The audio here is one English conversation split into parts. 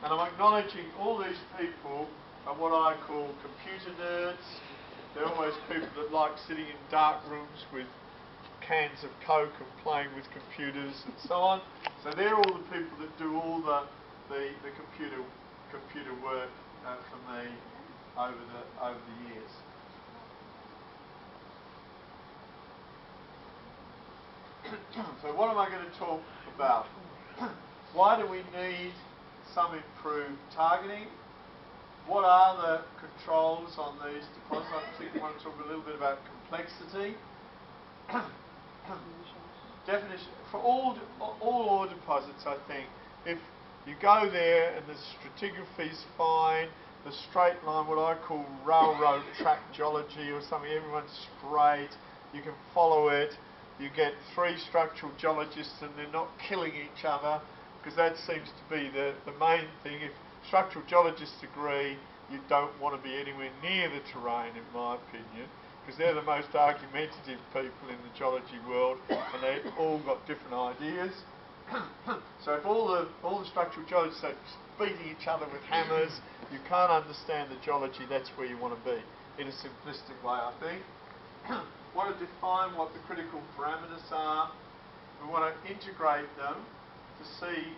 And I'm acknowledging all these people are what I call computer nerds. They're always people that like sitting in dark rooms with cans of Coke and playing with computers and so on. So they're all the people that do all the computer work for me over the years. So what am I going to talk about? Why do we need some improved targeting? What are the controls on these deposits? I particularly want to talk a little bit about complexity. Definition for all ore deposits. I think if you go there and the stratigraphy is fine, the straight line, what I call railroad track geology or something, everyone's straight, you can follow it. You get 3 structural geologists and they're not killing each other, because that seems to be the main thing. If structural geologists agree, you don't want to be anywhere near the terrain, in my opinion, because they're the most argumentative people in the geology world, and they've all got different ideas. So if all the structural geologists are beating each other with hammers, you can't understand the geology. That's where you want to be, in a simplistic way, I think. We want to define what the critical parameters are. We want to integrate them to see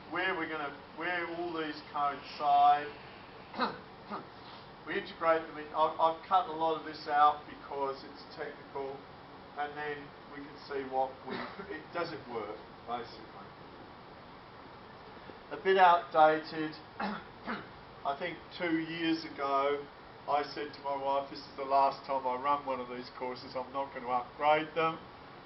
where all these coincide. We integrate them in. I've cut a lot of this out because it's technical, and then we can see does it work, basically. A bit outdated. I think 2 years ago I said to my wife, this is the last time I run one of these courses, I'm not going to upgrade them.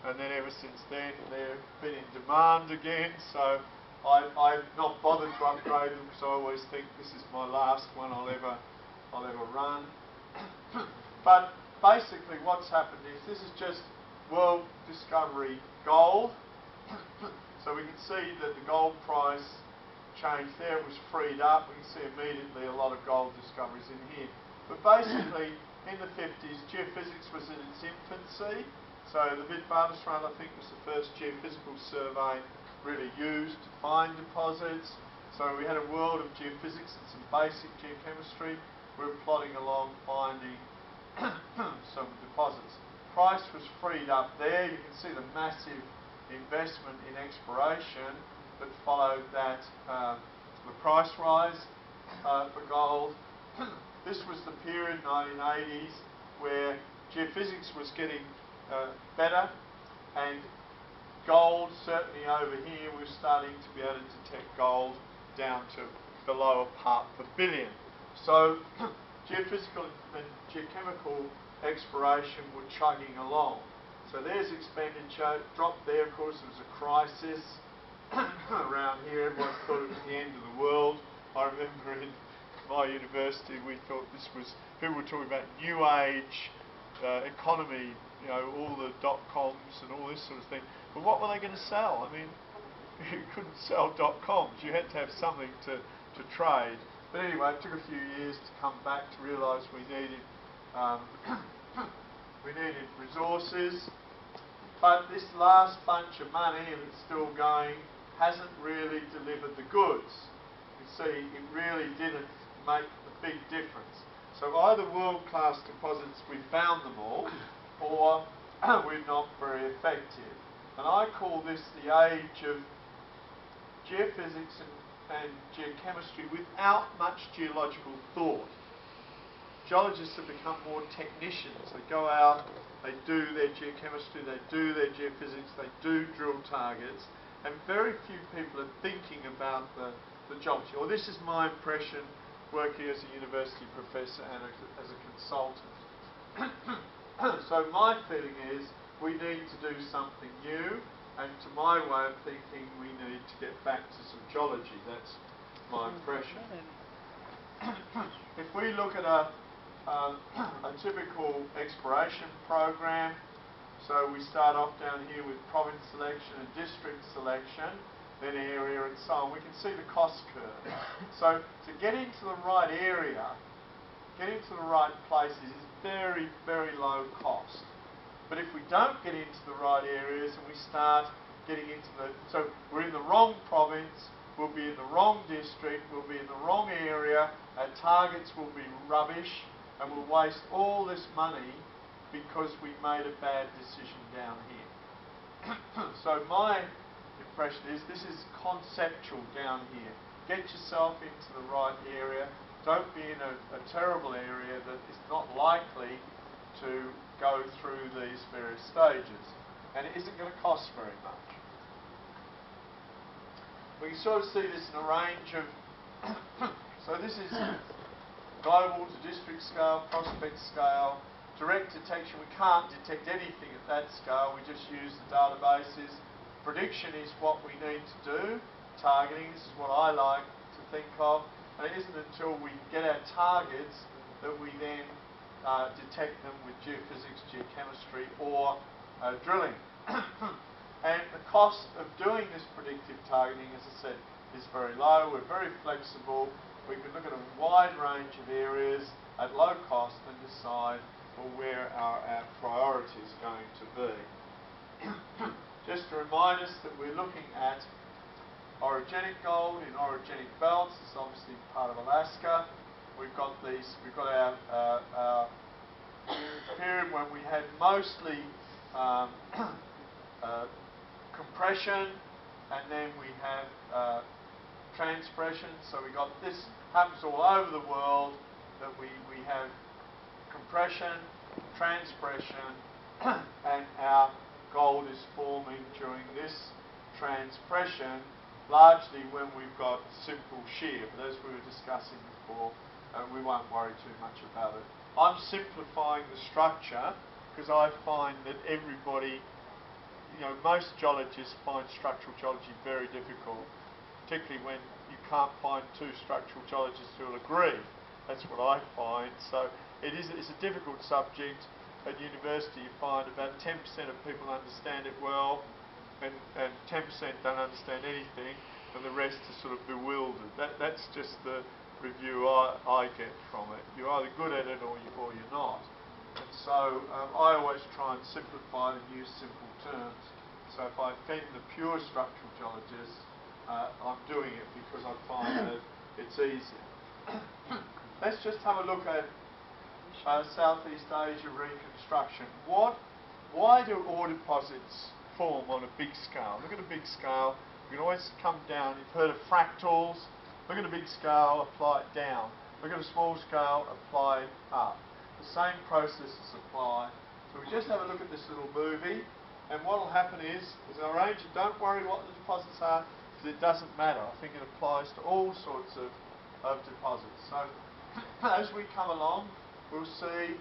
And then ever since then they've been in demand again, so I've not bothered to upgrade them because I always think this is my last one I'll ever run. But basically what's happened is this is just World Discovery Gold. So we can see that the gold price changed there, it was freed up. We can see immediately a lot of gold discoveries in here. But basically, in the 50s, geophysics was in its infancy. So the Witwatersrand, I think, was the first geophysical survey really used to find deposits. So we had a world of geophysics and some basic geochemistry. We were plodding along, finding some deposits. Price was freed up there. You can see the massive investment in exploration that followed that, the price rise for gold. This was the period, 1980s, where geophysics was getting better, and gold, certainly over here, we're starting to be able to detect gold down to below a part per billion. So geophysical and geochemical exploration were chugging along. So there's expenditure, dropped there, of course, there was a crisis around here. Everyone thought it was the end of the world. I remember in my university we thought this was, people were talking about new age economy, you know, all the dot-coms and all this sort of thing. But what were they going to sell? I mean, you couldn't sell dot-coms. You had to have something to trade. But anyway, it took a few years to come back to realise we needed resources. But this last bunch of money that's still going hasn't really delivered the goods. You see, it really didn't make a big difference. So either world-class deposits, we found them all, or we're not very effective. And I call this the age of geophysics and geochemistry without much geological thought. Geologists have become more technicians. They go out, they do their geochemistry, they do their geophysics, they do drill targets, and very few people are thinking about the geology. Or this is my impression working as a university professor and as a consultant. So my feeling is we need to do something new, and to my way of thinking we need to get back to some geology. That's my impression. If we look at a typical exploration program, so we start off down here with province selection and district selection, then area and so on. We can see the cost curve. So to get into the right area, get into the right places is very, very low cost. But if we don't get into the right areas and we start getting into so we're in the wrong province, we'll be in the wrong district, we'll be in the wrong area, our targets will be rubbish, and we'll waste all this money because we made a bad decision down here. So my impression is this is conceptual down here. Get yourself into the right area. Don't be in a terrible area that is not likely to go through these various stages. And it isn't going to cost very much. We can sort of see this in a range of... So this is global to district scale, prospect scale, direct detection. We can't detect anything at that scale. We just use the databases. Prediction is what we need to do. Targeting, this is what I like to think of. And it isn't until we get our targets that we then detect them with geophysics, geochemistry, or drilling. And the cost of doing this predictive targeting, as I said, is very low. We're very flexible. We can look at a wide range of areas at low cost and decide where our priority is going to be. Just to remind us that we're looking at orogenic gold in orogenic belts. It's obviously part of Alaska. We've got our period when we had mostly compression, and then we have transpression. So we got this happens all over the world, that we have compression, transpression, and our gold is forming during this transpression, largely when we've got simple shear. But as we were discussing before, we won't worry too much about it. I'm simplifying the structure because I find that everybody, most geologists find structural geology very difficult, particularly when you can't find two structural geologists who will agree. That's what I find. So it's a difficult subject. At university you find about 10% of people understand it well, and 10% don't understand anything, and the rest are sort of bewildered. That's just the review I get from it. You're either good at it or you're not. And so I always try and simplify and use simple terms. So if I offend the pure structural geologists, I'm doing it because I find that it's easier. Let's just have a look at Southeast Asia reconstruction. Why do ore deposits form on a big scale? Look at a big scale. You can always come down. You've heard of fractals. Look at a big scale, apply it down. Look at a small scale, apply it up. The same processes apply. So we just have a look at this little movie, and what will happen is I'll arrange it. Don't worry what the deposits are, because it doesn't matter. I think it applies to all sorts of deposits. So as we come along, we'll see.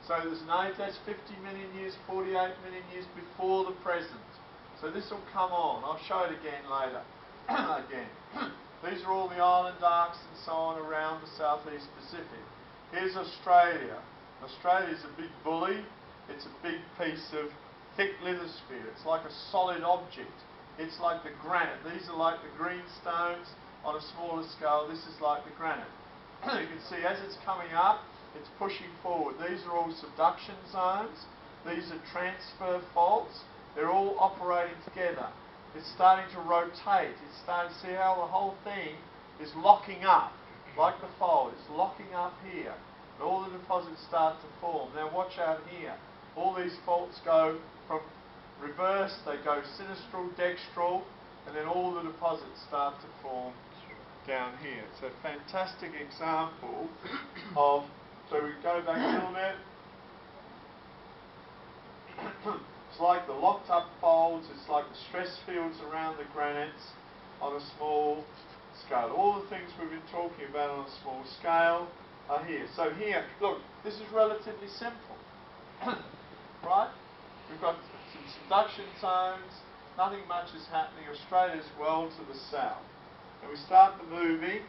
So there's an age, that's 50 million years, 48 million years before the present. So this will come on. I'll show it again later. These are all the island arcs and so on around the Southeast Pacific. Here's Australia. Australia is a big bully. It's a big piece of thick lithosphere. It's like a solid object. It's like the granite. These are like the greenstones. On a smaller scale, this is like the granite. You can see as it's coming up, it's pushing forward. These are all subduction zones. These are transfer faults. They're all operating together. It's starting to rotate. It's starting to see how the whole thing is locking up, like the fold. It's locking up here. And all the deposits start to form. Now watch out here. All these faults go from reverse, they go sinistral, dextral, and then all the deposits start to form down here. It's a fantastic example of, so we go back a little bit. It's like the locked up folds, it's like the stress fields around the granites on a small scale. All the things we've been talking about on a small scale are here. So here, look, this is relatively simple. Right? We've got some subduction zones, nothing much is happening. Australia's well to the south. And we start the movie.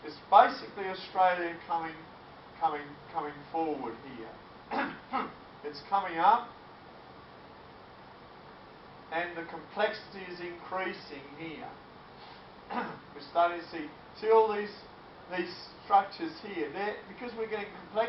It's basically Australia coming forward here. It's coming up, and the complexity is increasing here. We're starting to see all these structures here. Because we're getting complex.